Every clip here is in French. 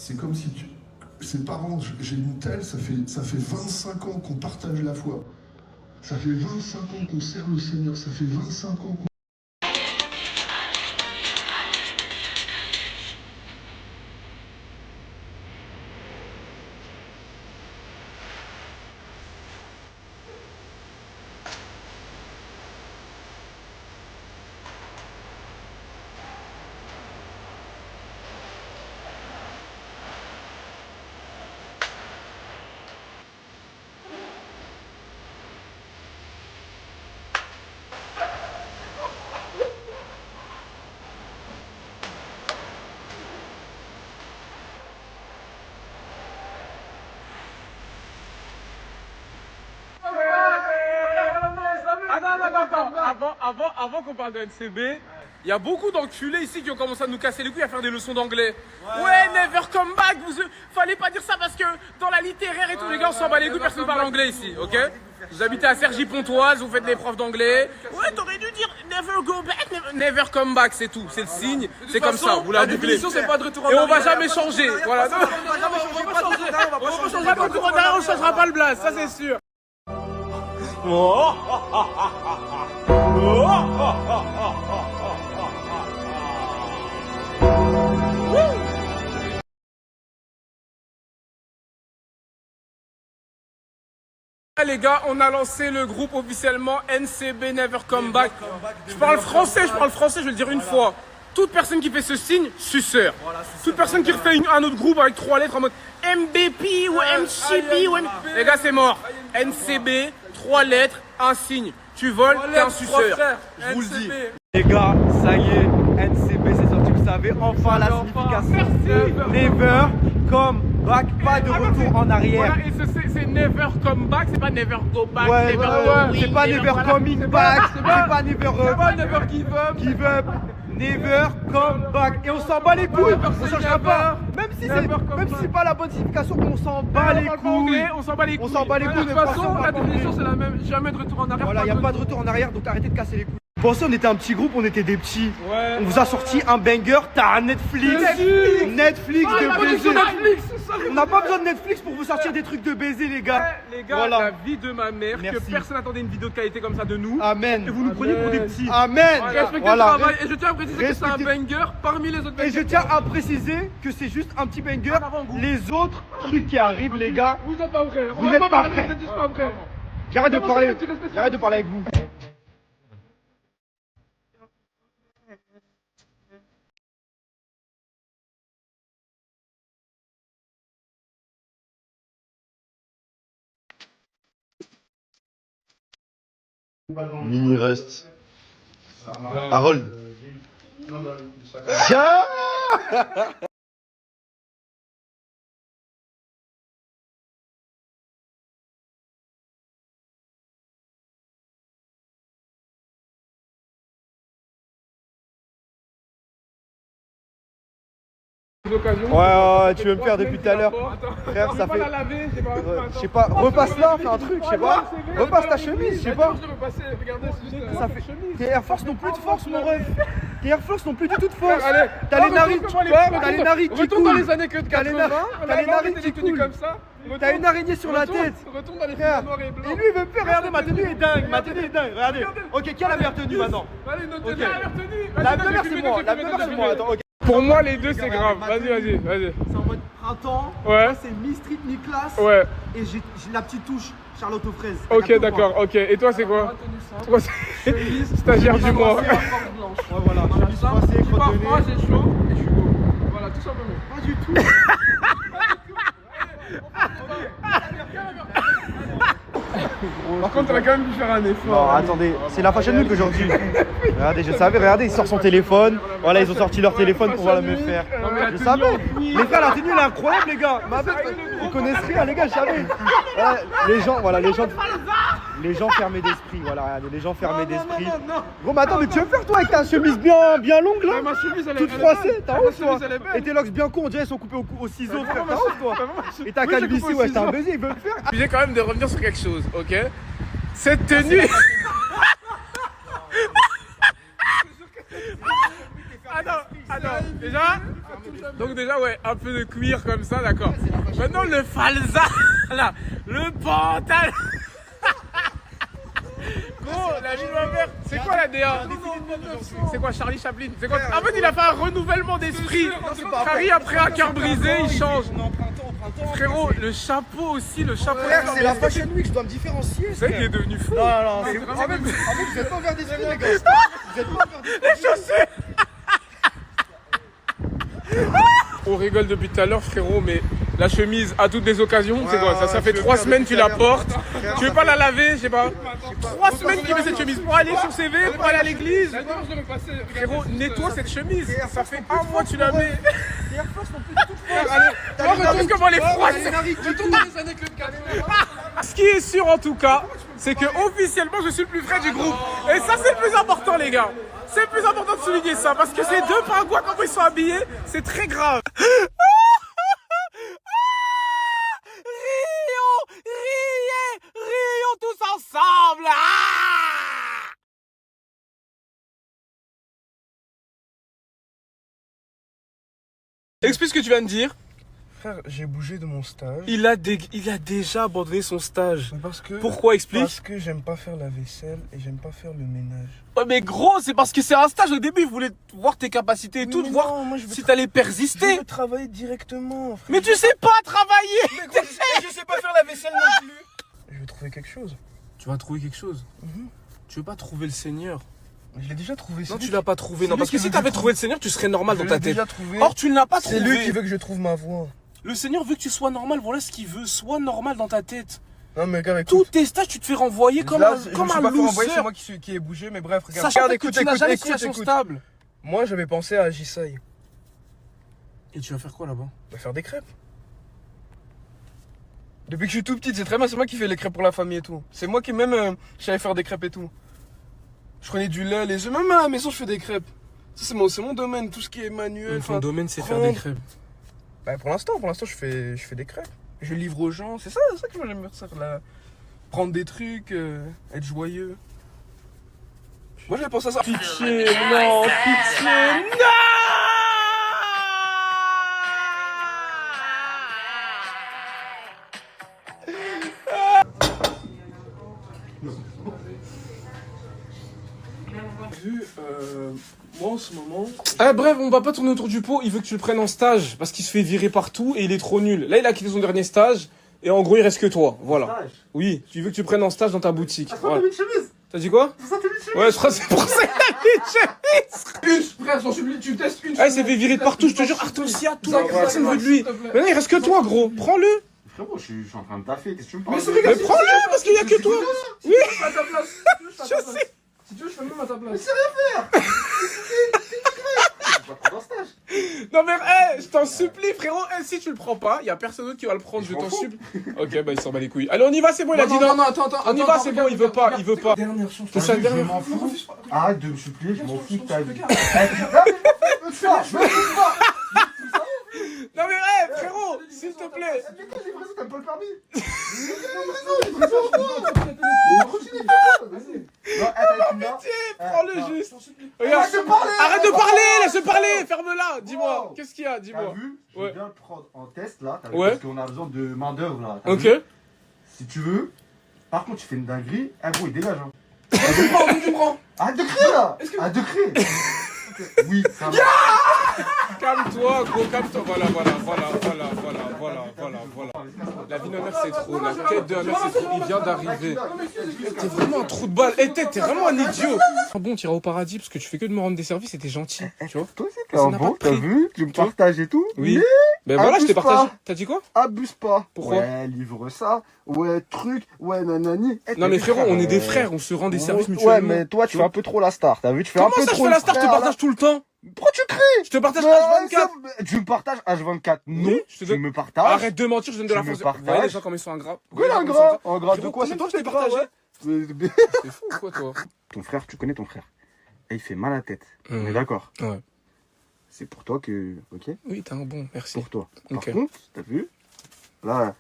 C'est comme si ses parents, j'ai une telle, ça fait 25 ans qu'on partage la foi. Ça fait 25 ans qu'on sert le Seigneur, ça fait 25 ans qu'on... Avant qu'on parle de NCB, il y a beaucoup d'enculés ici qui ont commencé à nous casser les couilles à faire des leçons d'anglais. Ouais, never come back, fallait pas dire ça parce que dans la littéraire et tout, les gars, on s'en bat les couilles, personne ne parle anglais ici, ok? Vous habitez à Cergy-Pontoise, vous faites des profs d'anglais. Ouais, t'aurais dû dire never go back, never come back, c'est tout, c'est le signe, c'est comme ça, vous la bouclez. C'est pas de retour en Et on arrière. va jamais changer, voilà. On changera pas le retour en arrière, on changera pas le blaze, ça c'est sûr. Les gars, on a lancé le groupe officiellement NCB Never Come Back. Je parle français, je vais le dire une fois. Toute personne qui fait ce signe, suceur. Toute personne qui refait un autre groupe avec 3 lettres en mode MBP ou MCB ou les gars, c'est mort. NCB, 3 lettres, un signe. Tu voles, t'es un suceur. Je vous le dis. Les gars, ça y est, NCB c'est sorti, vous savez enfin la signification. Never come back, pas de retour en arrière. Voilà, et c'est never come back, c'est pas never go back, Ouais, never c'est pas never coming back, c'est pas never give up. Never come back. Et on s'en bat les couilles, on changera pas. Même si c'est pas la bonne signification, on s'en bat les couilles. On s'en bat les couilles. On s'en bat les couilles. De toute façon, la définition c'est la même, jamais de retour en arrière. Voilà, il n'y a pas de retour en arrière, donc arrêtez de casser les couilles. Pensez, on était un petit groupe, on était des petits. Ouais. On vous a sorti un banger, t'as un Netflix de baiser. On n'a pas besoin de Netflix pour vous sortir des trucs de baiser, les gars. Ouais, les gars, voilà. la vie de ma mère, Merci. que personne n'attendait une vidéo de qualité comme ça de nous. Amen. Et vous nous prenez pour des petits. Amen. Respectez Voilà. le travail. Et je tiens à préciser que c'est un banger parmi les autres bangers. Et je tiens à préciser que c'est juste un petit banger. En avant-goût. Les autres trucs qui arrivent, les gars, Vous êtes pas prêts. Vous êtes pas prêts. Vous êtes juste pas prêts. j'arrête de Comment parler. ça, tu respectes ça J'arrête de parler avec vous. Mini reste. Harold. Tiens. Ouais, tu veux me faire depuis tout à l'heure. Frère, ça fait. la laver, j'ai pas. Je sais pas, repasse là, fais un truc, je sais pas. Repasse ta chemise, je sais pas. Je vais passer, regardez, c'est juste Ça fait. Tes Air Force n'ont plus de force, mon ref. Tes Air Force n'ont plus du tout de force. Allez, T'as les narines, t'as les narines qui retourne dans les coulent. années que de 80. T'as les narines qui coulent. comme ça. T'as une araignée sur la tête. Retourne dans les Frère. films noir et blanc. Et lui, il veut me faire. Regardez, ma tenue est dingue. Ma tenue est dingue. Regardez. Ok, qui a la meilleure tenue maintenant? Allez, notre Ok. la meilleure tenue. La meilleure, c'est moi. La meilleure, c'est moi. Attends, ok. Pour moi, les deux, c'est grave. Vas-y. C'est en mode printemps. Ouais. Moi, c'est mi-street, mi-classe. Ouais. Et j'ai la petite touche Charlotte aux fraises. Ok, d'accord, ok. Et toi, c'est quoi? Toi, c'est stagiaire du mois. Ouais, voilà. Chemise froissée, crotte de nez. j'ai chaud et je suis beau. Voilà, tout simplement. Pas du tout. Par contre, on va quand même lui faire un effort. Non, attendez, c'est la Fashion Week aujourd'hui. Regardez, je savais, regardez, il sort son téléphone. Voilà, ils ont sorti leur téléphone pour me faire. Je savais. Les gars, la tenue, elle est incroyable, les gars. Ma bête, ils connaissent rien, les gars, je savais. Les gens, voilà, les gens fermés d'esprit. Voilà, regardez, les gens fermés d'esprit. Bon, mais attends, mais tu veux faire toi avec ta chemise bien longue là? Ma chemise, elle est Toute froissée, t'as honte toi? chemise, elle est belle. Et tes locks bien courts, on dirait, ils sont coupés au ciseau, frère, t'as honte toi? Et ta Oui, j'ai calvitie, coupé au ouais, t'as un ciseau. baiser, il veut le faire. J'ai quand même de revenir sur quelque chose, ok? Cette tenue. Attends, déjà, Donc déjà, ouais, un peu de cuir comme ça, d'accord. Maintenant, le falza, là, le pantalon. Gros, la vie de ma mère, c'est quoi la DA? C'est quoi Charlie Chaplin? C'est quoi? En fait, il a fait un renouvellement d'esprit. Harry, après un cœur brisé, il change. Frérot, le chapeau aussi, le chapeau. C'est la Fashion Week, je dois me différencier. C'est vrai qu'il est devenu fou. Non, non, mais en fait, vous êtes pas ouvert d'esprit, les gars. Vous êtes pas ouvert d'esprit. Les chaussures. On rigole depuis tout à l'heure, frérot, mais la chemise à toutes les occasions, c'est quoi? Ça fait 3 semaines que tu la portes. Tu veux pas la laver, je sais pas. 3 semaines qu'il met cette chemise pour aller sur CV, pour aller à l'église. Frérot, nettoie cette chemise. Ça fait un mois que tu la mets. Regarde comment elle est froide. Ce qui est sûr en tout cas, c'est que officiellement je suis le plus frais du groupe. Et ça c'est le plus important les gars. C'est le plus important de souligner ça parce que ces deux pingouins comment ils sont habillés, c'est très grave. Rions tous ensemble. Explique ce que tu viens de dire. Frère, j'ai bougé de mon stage. Il a déjà abandonné son stage. Parce que, pourquoi? Explique. Parce que j'aime pas faire la vaisselle et j'aime pas faire le ménage. Ouais, mais gros, c'est parce que c'est un stage. Au début, il voulait voir tes capacités et tout, non, voir moi, je veux si t'allais persister. Je veux travailler directement, frère. Mais tu sais pas travailler. Mais gros, je sais pas faire la vaisselle non plus. Je vais trouver quelque chose. Tu vas trouver quelque chose. Tu veux pas trouver le Seigneur? Je l'ai déjà trouvé. Non, tu l'as pas trouvé. Non, lui parce que qui si veut t'avais que je trouvé le Seigneur, tu serais normal dans ta tête. déjà trouvé. Or, tu ne l'as pas trouvé. C'est lui qui veut que je trouve ma voie. Le Seigneur veut que tu sois normal. Voilà ce qu'il veut. Sois normal dans ta tête. Non, mais gars, Tous écoute. tes stages, tu te fais renvoyer comme Là, un je me suis pas fait renvoyer, loser. c'est moi qui ai bougé, mais bref, regarde. Sachant Regarde, que tu n'as jamais de situation stable. Moi, j'avais pensé à Jisai. Et tu vas faire quoi là-bas? On va faire des crêpes. Depuis que je suis tout petite, c'est très bien, c'est moi qui fais les crêpes pour la famille et tout. C'est moi qui même, je savais faire des crêpes et tout. Je prenais du lait, les œufs, même à la maison, je fais des crêpes. Ça, c'est mon domaine, tout ce qui est manuel. Ton domaine, c'est faire des crêpes. Bah, pour l'instant, je fais des crêpes. Je livre aux gens, c'est ça que moi j'aime bien faire. Prendre des trucs, être joyeux. Moi, j'avais pensé à ça. Pitié, non, pitié, non! Moi en ce moment. Bref, on va pas tourner autour du pot. Il veut que tu le prennes en stage parce qu'il se fait virer partout et il est trop nul. Là, il a quitté son dernier stage et en gros, il reste que toi. Voilà. Oui, tu veux que tu prennes en stage dans ta boutique. Voilà. T'as dit quoi? Ouais, je crois que c'est pour ça qu'il a mis une chemise. Frère, j'en supplie, tu testes une chemise. Il s'est fait virer de partout, je te jure. Artosia, tout le monde, personne veut de lui. Maintenant, il reste que toi, gros. Prends-le. Frérot, je suis en train de taffer, qu'est-ce que tu me parles? Mais prends-le parce qu'il y a que toi. Oui. À ta place. Je sais. Si tu veux, je fais même à ta place. Non mais je t'en supplie frérot, si tu le prends pas, il y a personne d'autre qui va le prendre, je t'en supplie. Ok, bah il s'en bat les couilles. Allez, on y va, c'est bon, il a dit non. Non, attends. On y va, c'est bon, il veut pas. Dernière chance. C'est sa dernière. Je m'en fous. Arrête de me supplier, je m'en fous de ta vie. Non mais frérot, s'il te plaît. T'as pas le permis. Pitié, prends-le juste. Regarde, arrête de parler, laisse parler, ferme-la. Dis-moi, qu'est-ce qu'il y a, dis-moi. T'as vu? Je vais bien le prendre en test là, Ouais. parce qu'on a besoin de main d'œuvre là. Ok. Si tu veux. Par contre, tu fais une dinguerie, gros, il dégage. Hein. Tu prends. Arrête de crier là. Arrête de crier. Oui, ça va. Calme-toi, gros, calme-toi. Voilà. La vie d'honneur, c'est trop. La quête d'honneur, c'est trop. Il vient d'arriver. T'es vraiment un trou de balle. T'es vraiment un idiot. Bon, t'iras au paradis parce que tu fais que de me rendre des services et t'es gentil. Tu vois? Toi aussi, t'es un bon, t'as vu? Tu me partages et tout. Oui. Mais Ben voilà, je t'ai abuse partagé. pas. T'as dit quoi? Abuse pas. Pourquoi? Ouais, livre ça. Ouais, truc. Ouais, nanani. Non, mais frérot, on est des frères. On se rend des services Ouais, mutuellement. mais toi, tu fais un peu trop la star. T'as vu? Tu fais un Comment peu ça, je trop fais le la star? Je te frère, partage tout le temps. Pourquoi tu cries? Je te partage Ouais, H24. Tu me partages H24. Non, Oui, je te tu donne- me partages. Arrête de mentir, je donne de Tu la me force. Vous partages. voyez les gens comme ils sont ingrats. Pourquoi il est Vous voyez les gens ingrat? comme ils sont Ingrat de Frérot, quoi? combien C'est toi de qui fois es je t'ai gras, ouais. C'est fou ou quoi, toi? Ton frère, tu connais ton frère. Et il fait mal à la tête. On est Mhm. d'accord? Ouais. C'est pour toi que. Ok? Oui, t'es un bon, merci. Pour toi. Par Ok. contre, t'as vu? Là,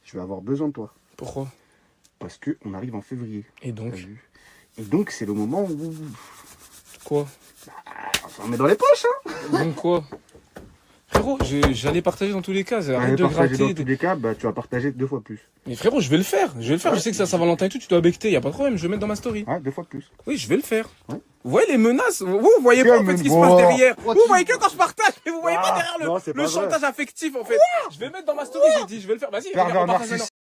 je vais avoir besoin de toi. Pourquoi? Parce que on arrive en février. Et donc? T'as vu? Et donc, c'est le moment où. Quoi? On s'en met dans les poches, hein? Donc quoi? Frérot, frérot, j'allais partager dans tous les cas. Arrête Allez, de partager gratter. dans tous les cas, bah tu vas partager 2 fois plus. Mais frérot, je vais le faire. Je sais que c'est Saint-Valentin et tout, tu dois becter, y a pas de problème, je vais le mettre dans ma story. Ouais, 2 fois plus. Oui, je vais le faire. Ouais. Vous voyez les menaces? Vous voyez pas en fait ce qui se passe derrière. Vous voyez que quand je partage, mais vous voyez pas derrière non, c'est le pas vrai. chantage affectif en fait. Je vais le mettre dans ma story, j'ai dit, je vais le faire. Vas-y, regarde, Pervers on partage narcissique. maintenant.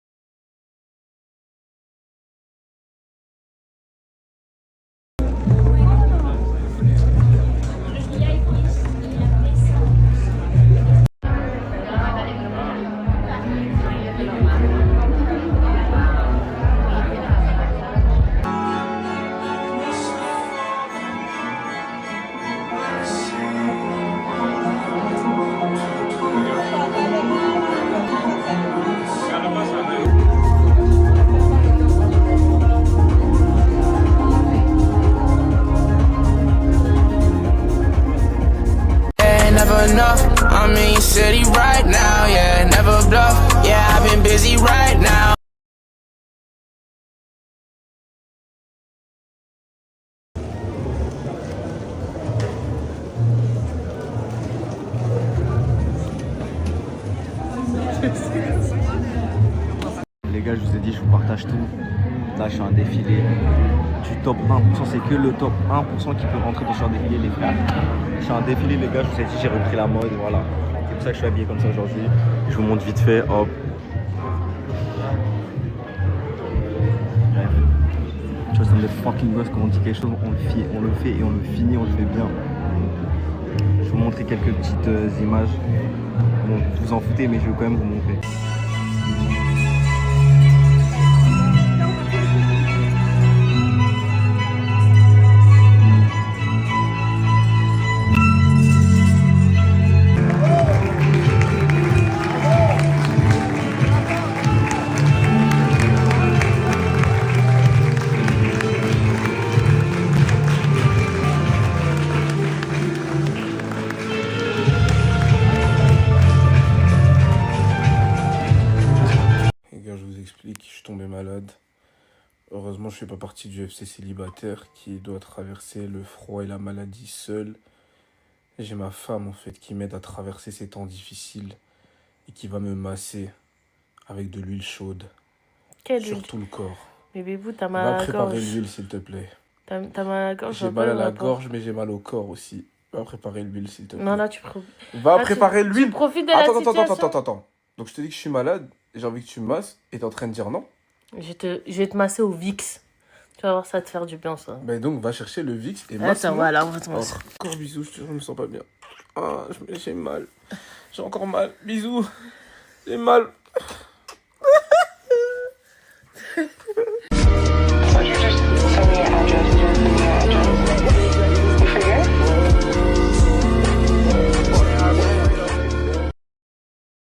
Enough. I'm in your city right now, yeah, never bluff. Yeah, I've been busy right now. Les gars, je vous ai dit, je vous partage tout. Là, je suis un défilé. Du top 1%, c'est que le top 1% qui peut rentrer dans ce défilé, les frères. Je suis un défilé, les gars, je vous ai dit, j'ai repris la mode, voilà. C'est pour ça que je suis habillé comme ça aujourd'hui. Je vous montre vite fait, hop. Bref. Tu vois, c'est des fucking boss, quand on dit quelque chose, on le fait et on le finit, on le fait bien. Je vais vous montrer quelques petites images. Bon, vous en foutez, mais je vais quand même vous montrer. Je suis tombé malade. Heureusement, je fais pas partie du FC célibataire qui doit traverser le froid et la maladie seul. J'ai ma femme, en fait, qui m'aide à traverser ces temps difficiles et qui va me masser avec de l'huile chaude sur tout le corps. Mais bébou, t'as mal à la gorge. Va préparer l'huile, s'il te plaît. T'as mal à la gorge. J'ai mal à la gorge, mais j'ai mal au corps aussi. Va préparer l'huile, s'il te plaît. Non, là, tu Va préparer l'huile. Tu profites de la situation. Attends. Donc, je te dis que je suis malade, j'ai envie que tu me masses, et t'es en train de dire non? Je vais te masser au Vicks. Tu vas voir, ça va te faire du bien, ça. Ben donc, va chercher le Vicks et masse-moi. Attends, voilà, on va te masser. Encore bisous, je me sens pas bien. Ah, j'ai mal. J'ai encore mal. Bisous. J'ai mal.